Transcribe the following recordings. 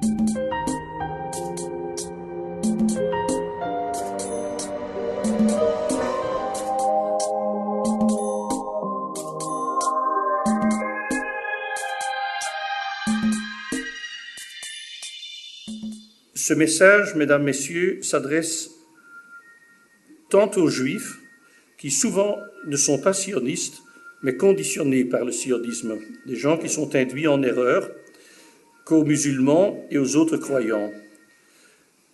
Ce message, mesdames, messieurs, s'adresse tant aux Juifs, qui souvent ne sont pas sionistes, mais conditionnés par le sionisme, des gens qui sont induits en erreur, qu'aux musulmans et aux autres croyants.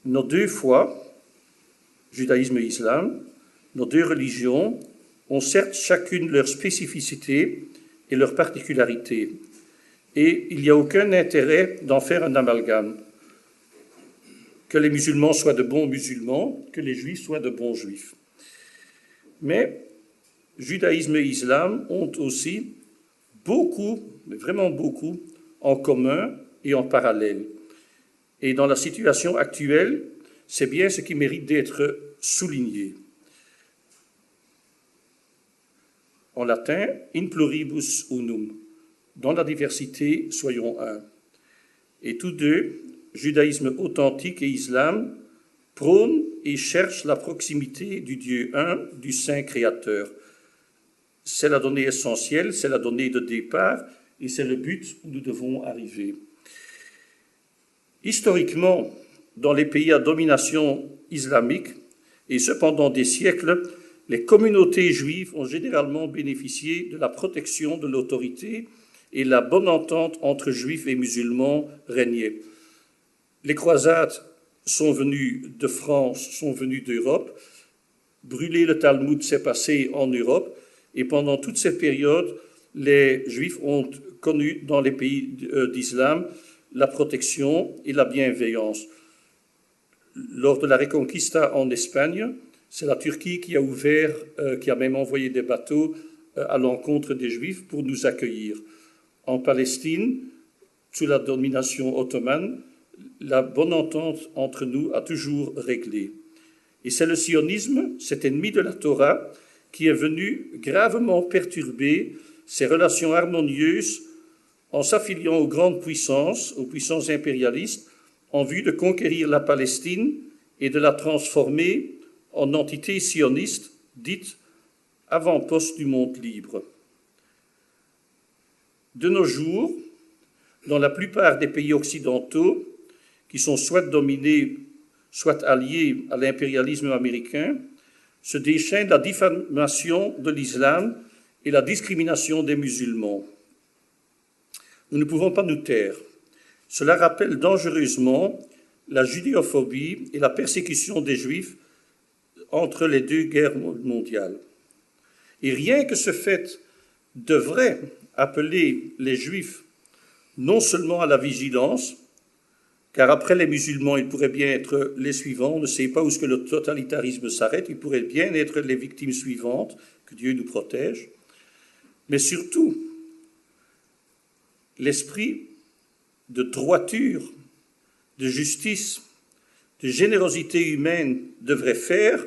Nos deux foi, judaïsme et islam, nos deux religions, ont certes chacune leur spécificité et leur particularité, et il n'y a aucun intérêt d'en faire un amalgame. Que les musulmans soient de bons musulmans, que les juifs soient de bons juifs. Mais judaïsme et islam ont aussi beaucoup, mais vraiment beaucoup, en commun et en parallèle. Et dans la situation actuelle, c'est bien ce qui mérite d'être souligné. En latin, in pluribus unum, dans la diversité, soyons un. Et tous deux, judaïsme authentique et islam, prônent et cherchent la proximité du Dieu un, du Saint Créateur. C'est la donnée essentielle, c'est la donnée de départ et c'est le but où nous devons arriver. Historiquement, dans les pays à domination islamique, et ce pendant des siècles, les communautés juives ont généralement bénéficié de la protection de l'autorité et la bonne entente entre juifs et musulmans régnait. Les croisades sont venues de France, sont venues d'Europe. Brûler le Talmud s'est passé en Europe. Et pendant toute cette période, les Juifs ont connu dans les pays d'islam la protection et la bienveillance. Lors de la Reconquista en Espagne, c'est la Turquie qui a ouvert, qui a même envoyé des bateaux à l'encontre des Juifs pour nous accueillir. En Palestine, sous la domination ottomane, la bonne entente entre nous a toujours réglé. Et c'est le sionisme, cet ennemi de la Torah, qui est venu gravement perturber ces relations harmonieuses en s'affiliant aux grandes puissances, aux puissances impérialistes, en vue de conquérir la Palestine et de la transformer en entité sioniste, dite avant-poste du monde libre. De nos jours, dans la plupart des pays occidentaux, qui sont soit dominés, soit alliés à l'impérialisme américain, se déchaîne la diffamation de l'islam et la discrimination des musulmans. Nous ne pouvons pas nous taire. Cela rappelle dangereusement la judéophobie et la persécution des Juifs entre les deux guerres mondiales. Et rien que ce fait devrait appeler les Juifs non seulement à la vigilance, car après les musulmans, ils pourraient bien être les suivants. On ne sait pas où est-ce que le totalitarisme s'arrête. Ils pourraient bien être les victimes suivantes, que Dieu nous protège. Mais surtout, l'esprit de droiture, de justice, de générosité humaine devrait faire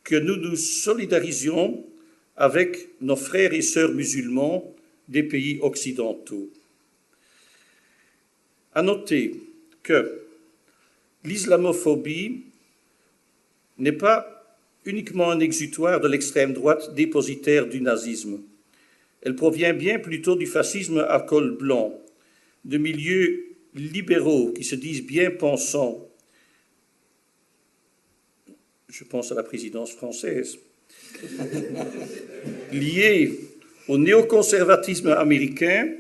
que nous nous solidarisions avec nos frères et sœurs musulmans des pays occidentaux. À noter que l'islamophobie n'est pas uniquement un exutoire de l'extrême droite dépositaire du nazisme. Elle provient bien plutôt du fascisme à col blanc, de milieux libéraux qui se disent bien pensants. Je pense à la présidence française, liés au néoconservatisme américain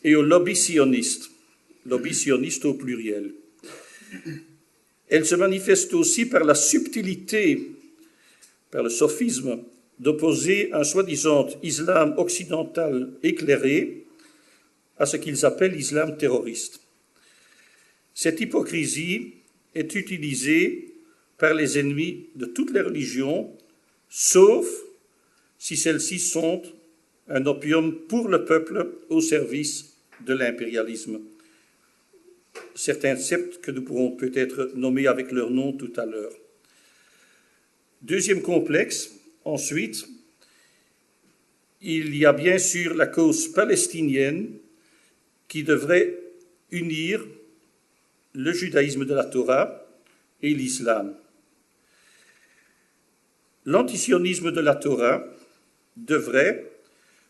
et au lobby sioniste au pluriel. Elle se manifeste aussi par la subtilité, par le sophisme, d'opposer un soi-disant islam occidental éclairé à ce qu'ils appellent l'islam terroriste. Cette hypocrisie est utilisée par les ennemis de toutes les religions, sauf si celles-ci sont un opium pour le peuple au service de l'impérialisme. Certains sectes que nous pourrons peut-être nommer avec leur nom tout à l'heure. Deuxième complexe, ensuite, il y a bien sûr la cause palestinienne qui devrait unir le judaïsme de la Torah et l'islam. L'antisionisme de la Torah devrait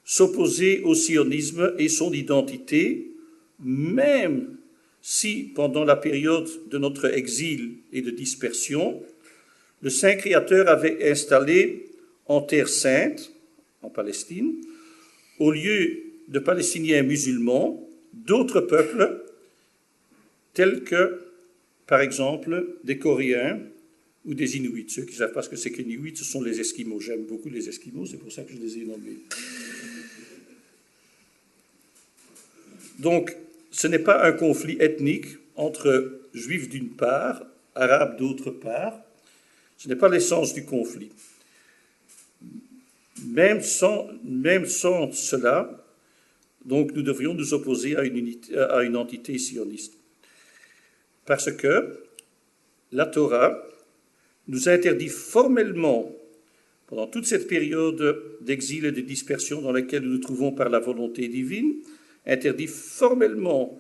s'opposer au sionisme et son identité, même si, pendant la période de notre exil et de dispersion, le Saint Créateur avait installé en Terre Sainte, en Palestine, au lieu de Palestiniens musulmans, d'autres peuples, tels que, par exemple, des Coréens ou des Inuits. Ceux qui ne savent pas ce que c'est qu'Inuits, ce sont les Esquimaux. J'aime beaucoup les Esquimaux, c'est pour ça que je les ai nommés. Donc, ce n'est pas un conflit ethnique entre Juifs d'une part, Arabes d'autre part. Ce n'est pas l'essence du conflit. Même sans cela, donc nous devrions nous opposer à une entité sioniste. Parce que la Torah nous interdit formellement, pendant toute cette période d'exil et de dispersion dans laquelle nous nous trouvons par la volonté divine, interdit formellement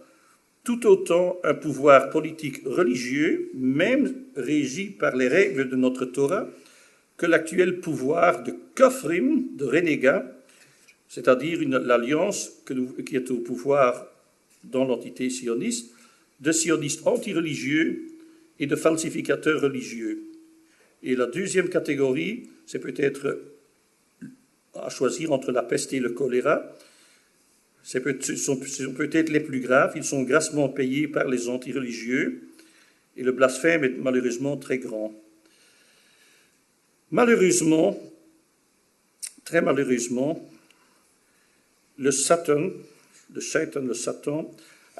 tout autant un pouvoir politique religieux, même régi par les règles de notre Torah, que l'actuel pouvoir de Kofrim, de renégats, c'est-à-dire l'alliance qui est au pouvoir dans l'entité sioniste, de sionistes anti-religieux et de falsificateurs religieux. Et la deuxième catégorie, c'est peut-être à choisir entre la peste et le choléra. Ce sont peut-être les plus graves, ils sont grassement payés par les anti-religieux, et le blasphème est malheureusement très grand. Malheureusement, très malheureusement, le Satan,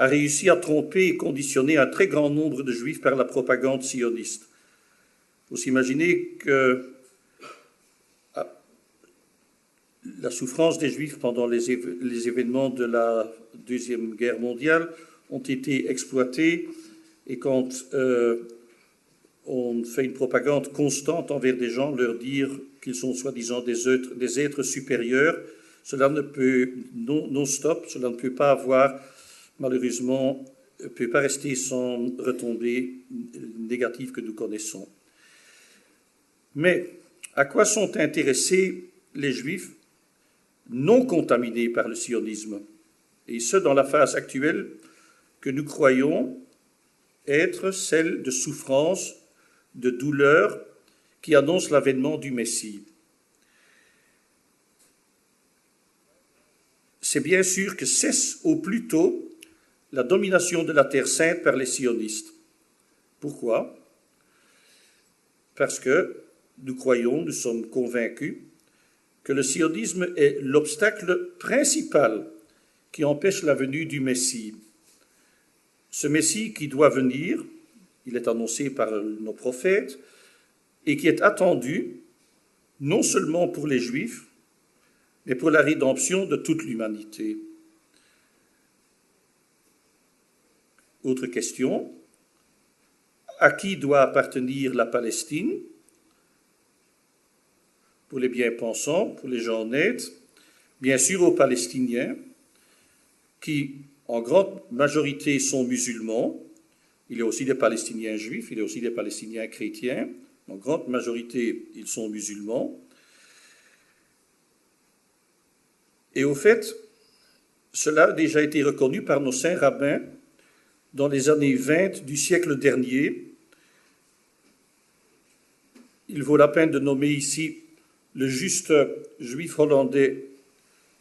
a réussi à tromper et conditionner un très grand nombre de Juifs par la propagande sioniste. Il faut s'imaginer que la souffrance des Juifs pendant les événements de la Deuxième Guerre mondiale ont été exploités, et quand on fait une propagande constante envers des gens, leur dire qu'ils sont soi-disant des êtres supérieurs, cela ne peut, non-stop, cela ne peut pas avoir, malheureusement, ne peut pas rester sans retombées négatives que nous connaissons. Mais à quoi sont intéressés les Juifs non contaminés par le sionisme, et ce dans la phase actuelle que nous croyons être celle de souffrance, de douleur qui annonce l'avènement du Messie? C'est bien sûr que cesse au plus tôt la domination de la Terre Sainte par les sionistes. Pourquoi? Parce que nous sommes convaincus que le sionisme est l'obstacle principal qui empêche la venue du Messie. Ce Messie qui doit venir, il est annoncé par nos prophètes, et qui est attendu non seulement pour les Juifs, mais pour la rédemption de toute l'humanité. Autre question, à qui doit appartenir la Palestine? Pour les bien-pensants, pour les gens honnêtes, bien sûr aux Palestiniens, qui en grande majorité sont musulmans. Il y a aussi des Palestiniens juifs, il y a aussi des Palestiniens chrétiens. En grande majorité, ils sont musulmans. Et au fait, cela a déjà été reconnu par nos saints rabbins dans les années 20 du siècle dernier. Il vaut la peine de nommer ici le juste juif hollandais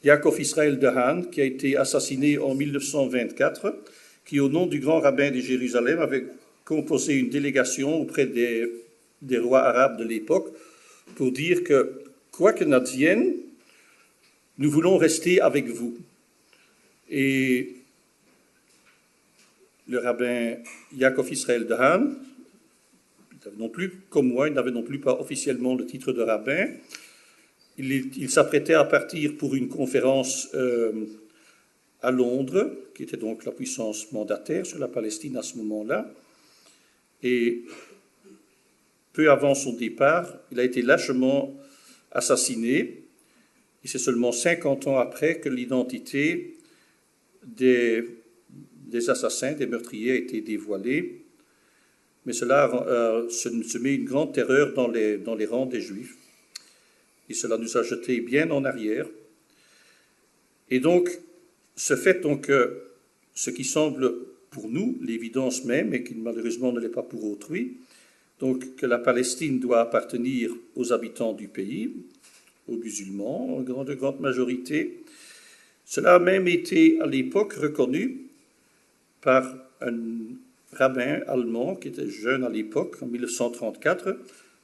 Jacob Israël de Haan, qui a été assassiné en 1924, qui, au nom du grand rabbin de Jérusalem, avait composé une délégation auprès des rois arabes de l'époque pour dire que, quoi que n'advienne, nous voulons rester avec vous. Et le rabbin Jacob Israël de Haan, non plus, comme moi, il n'avait non plus pas officiellement le titre de rabbin. Il s'apprêtait à partir pour une conférence à Londres, qui était donc la puissance mandataire sur la Palestine à ce moment-là. Et peu avant son départ, il a été lâchement assassiné. Et c'est seulement 50 ans après que l'identité des des assassins, des meurtriers a été dévoilé, mais cela se met une grande terreur dans les rangs des Juifs, et cela nous a jetés bien en arrière. Et donc, ce fait donc, ce qui semble pour nous l'évidence même, et qui malheureusement ne l'est pas pour autrui, donc que la Palestine doit appartenir aux habitants du pays, aux musulmans, en grande majorité. Cela a même été à l'époque reconnu par un rabbin allemand qui était jeune à l'époque, en 1934,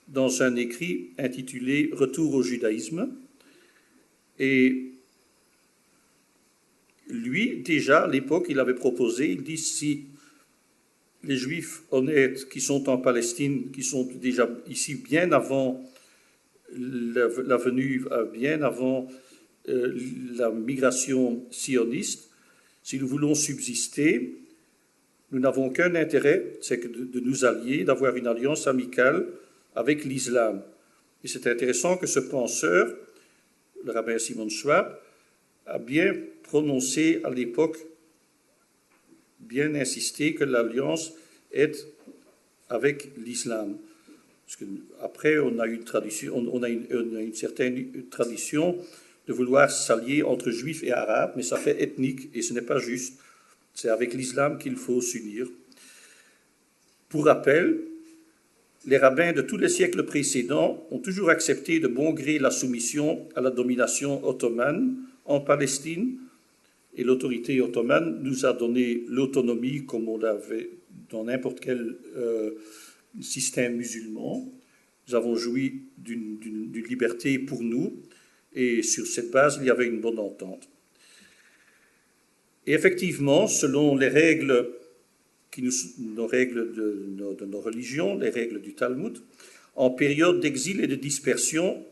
dans un écrit intitulé « Retour au judaïsme ». Et lui, déjà à l'époque, il avait proposé, il dit si les Juifs honnêtes qui sont en Palestine, qui sont déjà ici bien avant la venue, bien avant la migration sioniste, si nous voulons subsister, nous n'avons qu'un intérêt, c'est de nous allier, d'avoir une alliance amicale avec l'islam. Et c'est intéressant que ce penseur, le rabbin Simon Schwab, a bien prononcé à l'époque, bien insisté que l'alliance est avec l'islam. Parce qu'après, on a une tradition, on a une certaine tradition de vouloir s'allier entre juifs et arabes, mais ça fait ethnique et ce n'est pas juste. C'est avec l'islam qu'il faut s'unir. Pour rappel, les rabbins de tous les siècles précédents ont toujours accepté de bon gré la soumission à la domination ottomane en Palestine, et l'autorité ottomane nous a donné l'autonomie comme on l'avait dans n'importe quel système musulman. Nous avons joui d'une liberté pour nous, et sur cette base, il y avait une bonne entente. Et effectivement, selon les règles, nos règles de nos religions, les règles du Talmud, en période d'exil et de dispersion,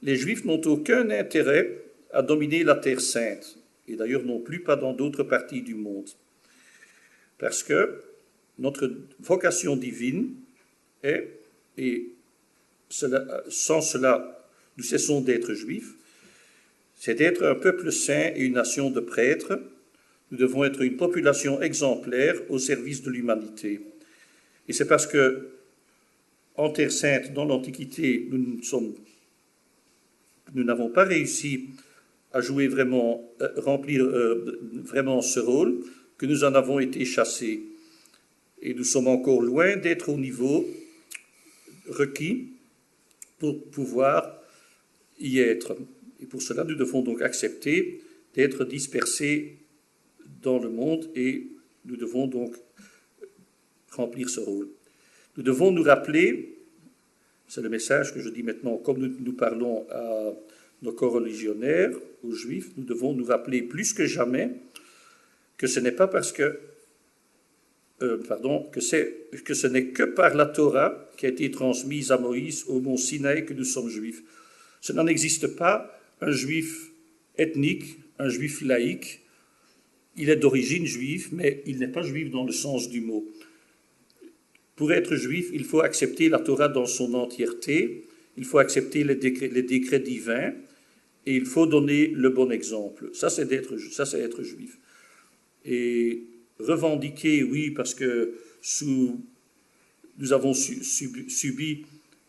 les Juifs n'ont aucun intérêt à dominer la Terre sainte, et d'ailleurs non plus pas dans d'autres parties du monde. Parce que notre vocation divine est, et sans cela nous cessons d'être Juifs, c'est d'être un peuple saint et une nation de prêtres. Nous devons être une population exemplaire au service de l'humanité. Et c'est parce que, en Terre sainte, dans l'Antiquité, nous n'avons pas réussi à jouer vraiment, remplir vraiment ce rôle, que nous en avons été chassés. Et nous sommes encore loin d'être au niveau requis pour pouvoir y être. Et pour cela, nous devons donc accepter d'être dispersés dans le monde et nous devons donc remplir ce rôle. Nous devons nous rappeler, c'est le message que je dis maintenant, comme nous parlons à nos coreligionnaires, aux Juifs, nous devons nous rappeler plus que jamais que ce n'est pas parce que ce n'est que par la Torah qui a été transmise à Moïse au mont Sinaï que nous sommes Juifs. Ce n'en existe pas un Juif ethnique, un Juif laïque. Il est d'origine juive, mais il n'est pas juif dans le sens du mot. Pour être juif, il faut accepter la Torah dans son entièreté, il faut accepter les décrets divins, et il faut donner le bon exemple. Ça, c'est être juif. Et revendiquer, oui, parce que nous avons subi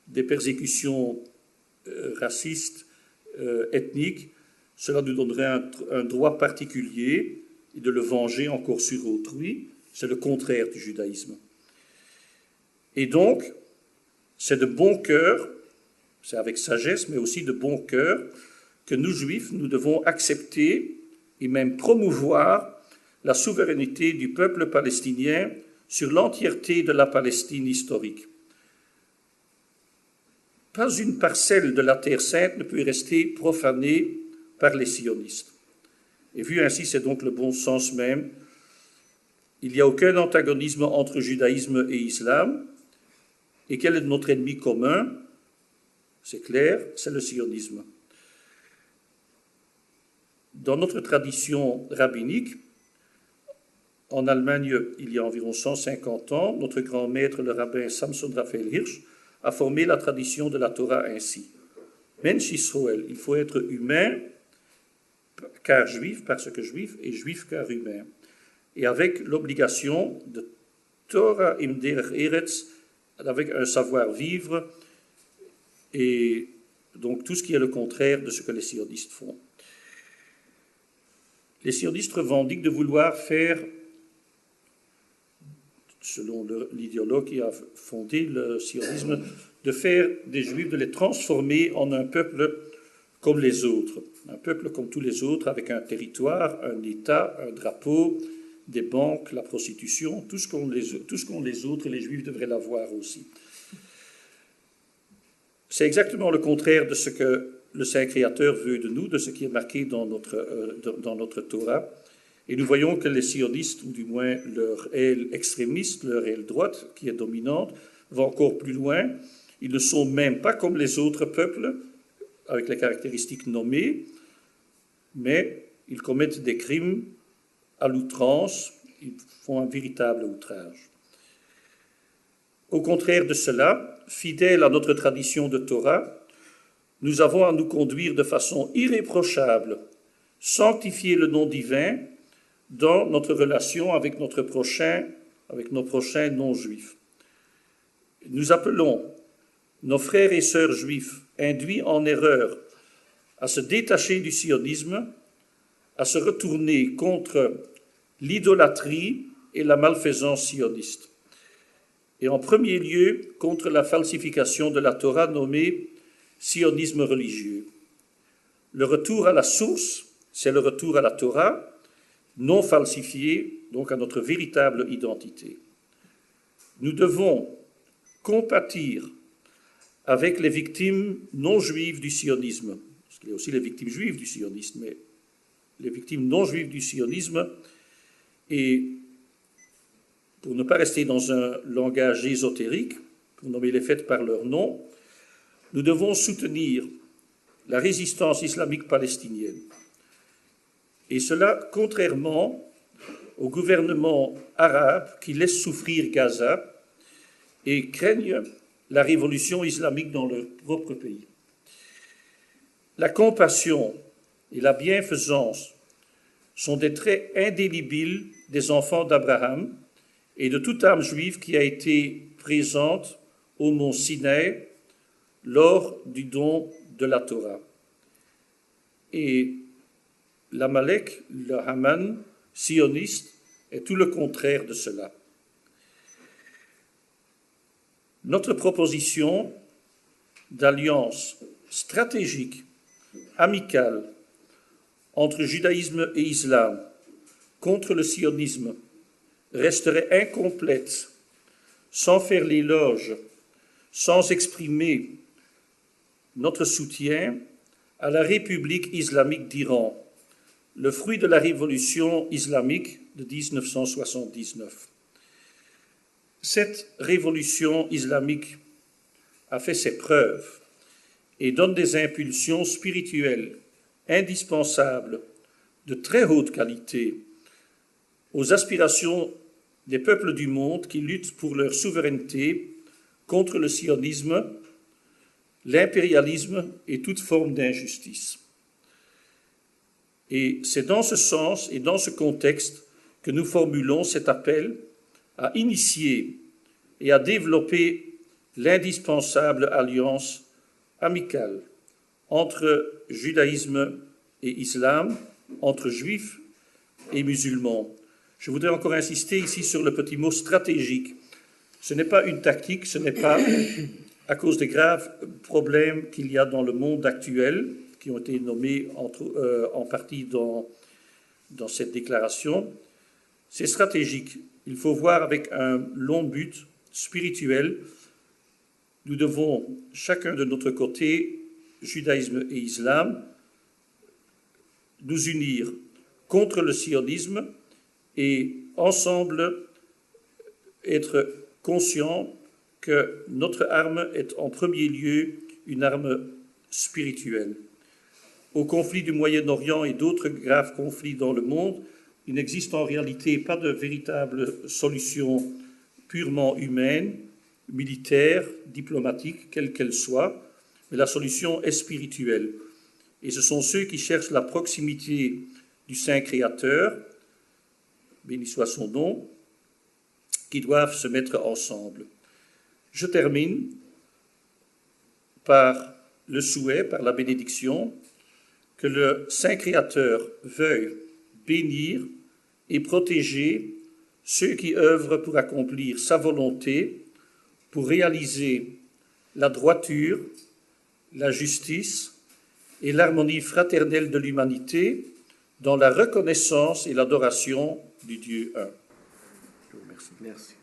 des persécutions racistes, ethniques, cela nous donnerait un droit particulier et de le venger encore sur autrui. C'est le contraire du judaïsme. Et donc, c'est de bon cœur, c'est avec sagesse, mais aussi de bon cœur, que nous, Juifs, nous devons accepter et même promouvoir la souveraineté du peuple palestinien sur l'entièreté de la Palestine historique. Pas une parcelle de la Terre sainte ne peut rester profanée par les sionistes. Et vu ainsi, c'est donc le bon sens même. Il n'y a aucun antagonisme entre judaïsme et islam. Et quel est notre ennemi commun? C'est clair, c'est le sionisme. Dans notre tradition rabbinique, en Allemagne, il y a environ 150 ans, notre grand maître, le rabbin Samson Raphael Hirsch, a formé la tradition de la Torah ainsi. Mensch Israël, il faut être humain car juif, parce que juif, et juif car humain. et avec l'obligation de Torah im derech eretz, avec un savoir-vivre, et donc tout ce qui est le contraire de ce que les sionistes font. Les sionistes revendiquent de vouloir faire, selon l'idéologue qui a fondé le sionisme, de faire des Juifs, de les transformer en un peuple comme les autres, un peuple comme tous les autres, avec un territoire, un État, un drapeau, des banques, la prostitution, tout ce qu'ont les autres, et les Juifs devraient l'avoir aussi. C'est exactement le contraire de ce que le Saint Créateur veut de nous, de ce qui est marqué dans notre Torah. Et nous voyons que les sionistes, ou du moins leur aile extrémiste, leur aile droite, qui est dominante, va encore plus loin. Ils ne sont même pas comme les autres peuples, avec les caractéristiques nommées, mais ils commettent des crimes à l'outrance, ils font un véritable outrage. Au contraire de cela, fidèles à notre tradition de Torah, nous avons à nous conduire de façon irréprochable, sanctifier le nom divin dans notre relation avec nos prochains non-juifs. Nous appelons nos frères et sœurs juifs induits en erreur à se détacher du sionisme, à se retourner contre l'idolâtrie et la malfaisance sioniste. Et en premier lieu, contre la falsification de la Torah nommée sionisme religieux. Le retour à la source, c'est le retour à la Torah, non falsifiée, donc à notre véritable identité. Nous devons compatir avec les victimes non juives du sionisme, parce qu'il y a aussi les victimes juives du sionisme, mais les victimes non juives du sionisme, et pour ne pas rester dans un langage ésotérique, pour nommer les faits par leur nom, nous devons soutenir la résistance islamique palestinienne. Et cela contrairement au gouvernement arabe qui laisse souffrir Gaza et craignent la révolution islamique dans leur propre pays. La compassion et la bienfaisance sont des traits indélébiles des enfants d'Abraham et de toute âme juive qui a été présente au mont Sinaï lors du don de la Torah. Et l'Amalek, le Haman sioniste, est tout le contraire de cela. Notre proposition d'alliance stratégique, amicale, entre judaïsme et islam, contre le sionisme, resterait incomplète sans faire l'éloge, sans exprimer notre soutien à la République islamique d'Iran, le fruit de la révolution islamique de 1979. Cette révolution islamique a fait ses preuves et donne des impulsions spirituelles indispensables de très haute qualité aux aspirations des peuples du monde qui luttent pour leur souveraineté contre le sionisme, l'impérialisme et toute forme d'injustice. Et c'est dans ce sens et dans ce contexte que nous formulons cet appel à initier et à développer l'indispensable alliance amicale entre judaïsme et islam, entre juifs et musulmans. Je voudrais encore insister ici sur le petit mot stratégique. Ce n'est pas une tactique, ce n'est pas à cause des graves problèmes qu'il y a dans le monde actuel, qui ont été nommés en partie dans cette déclaration. C'est stratégique. Il faut voir avec un long but spirituel. Nous devons, chacun de notre côté, judaïsme et islam, nous unir contre le sionisme et ensemble être conscients que notre arme est en premier lieu une arme spirituelle. Au conflit du Moyen-Orient et d'autres graves conflits dans le monde, il n'existe en réalité pas de véritable solution purement humaine, militaire, diplomatique, quelle qu'elle soit, mais la solution est spirituelle. Et ce sont ceux qui cherchent la proximité du Saint Créateur, béni soit son nom, qui doivent se mettre ensemble. Je termine par le souhait, par la bénédiction, que le Saint Créateur veuille bénir et protéger ceux qui œuvrent pour accomplir sa volonté, pour réaliser la droiture, la justice et l'harmonie fraternelle de l'humanité dans la reconnaissance et l'adoration du Dieu un. Je vous remercie. Merci.